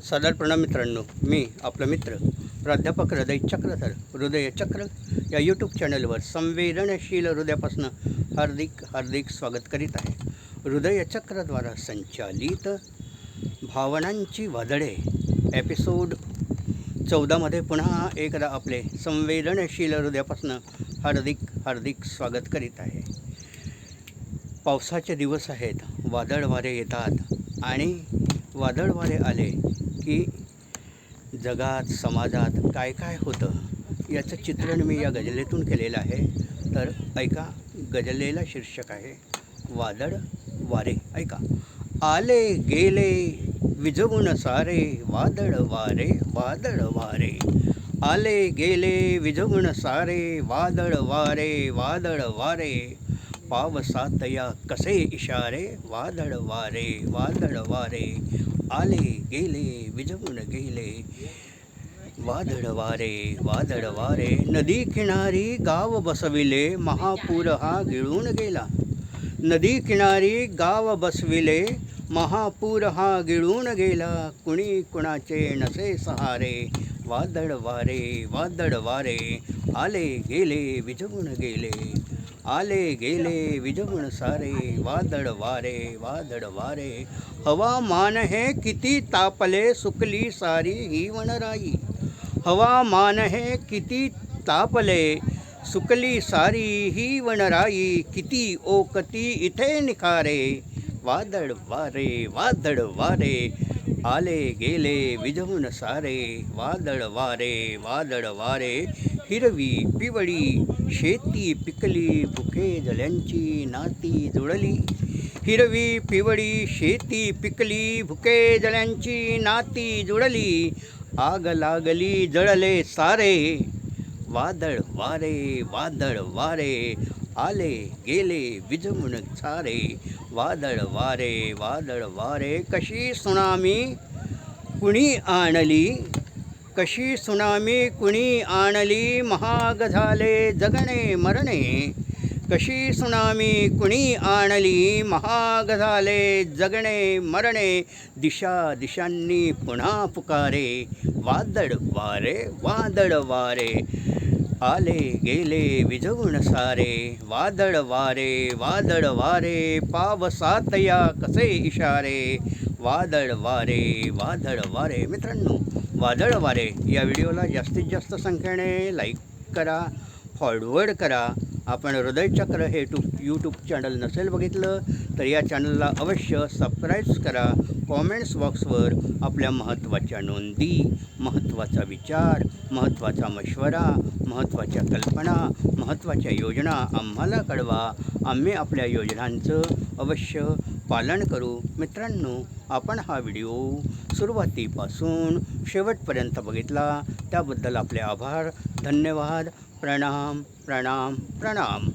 सादर प्रणाम मित्रांनो, मी आपला मित्र प्राध्यापक हृदय चक्रधर हृदय चक्र या यूट्यूब चॅनलवर संवेदनशील हृदयापासून हार्दिक हार्दिक स्वागत करीत आहे. हृदय चक्रद्वारा संचालित भावनांची वादळे एपिसोड 14मध्ये पुन्हा एकदा आपले संवेदनशील हृदयापासून हार्दिक हार्दिक स्वागत करीत आहे. पावसाचे दिवस आहेत, वादळ वारे येतात आणि वादळ वारे आले की जगात समाजात काय काय होतं याचं चित्रण मी या गझलेतून केलेलं आहे. तर ऐका, गझलेला शीर्षक आहे वादळ वारे. ऐका. आले गेले विझवून सारे वादळ वारे वादळ वारे. आले गेले विझवून सारे वादळ वारे वादळ वारे. पावसातया कसे इशारे वादळ वारे वादळ वारे. आले गेले विझवून गेले वादळ वारे वादळ वारे. नदी किनारी गाव बसविले महापूर हा गिळून गेला. नदी किनारी गाव बसविले महापूर हा गिळून गेला. कुणी कुणाचे नसे सहारे वादळ वारे वादळ वारे. आले गेले विझवून गेले आले गेले विझवून सारे वादळ वारे वादळ वारे. हवामान हे किती तापले सुकली सारी ही वनराई. हवामान हे किती तापले सुकली सारी ही वनराई. किती ओकती इथे निखारे वादळ वारे वादळ वारे. आले गेले विझवून सारे वादळ वारे वादळ वारे. हिरवी पिवळी शेती पिकली भुके जल्यांची नाती जुळली. हिरवी पिवळी शेती पिकली भुके जल्यांची नाती जुळली. आग लागली जळले सारे वादळ वारे वादळ वारे. आले गेले विझवून सारे वादळ वारे वादळ वारे. कशी सुनामी कुणी आणली कशी सुनामी कुणी आणली महाग झाले जगणे मरणे. कशी सुनामी कुणी आणली महाग झाले जगणे मरणे. दिशा दिशांनी पुन्हा पुकारे वादळ वारे वादळ वारे. आले गेले विझवून सारे वादळ वारे वादळ वारे. पावसातया कसे इशारे वादळ वारे वादळ वारे. मित्रांनो, वादळ वारे या व्हिडिओला जास्तीत जास्त संख्येने लाईक करा, फॉरवर्ड करा. आपण हृदयचक्र हे यूट्यूब चॅनल नसेल बघितलं तर या चॅनलला अवश्य सबस्क्राईब करा. कॉमेंट्स बॉक्सवर आपल्या महत्त्वाच्या नोंदी, महत्त्वाचा विचार, महत्त्वाचा मशवरा, महत्त्वाच्या कल्पना, महत्त्वाच्या योजना आम्हाला कळवा. आम्ही आपल्या योजनांचं अवश्य पालन करू. मित्रांनो, आपण हा व्हिडिओ सुरुवातीपासून शेवटपर्यंत बघितला त्याबद्दल आपले आभार, धन्यवाद. प्रणाम प्रणाम प्रणाम.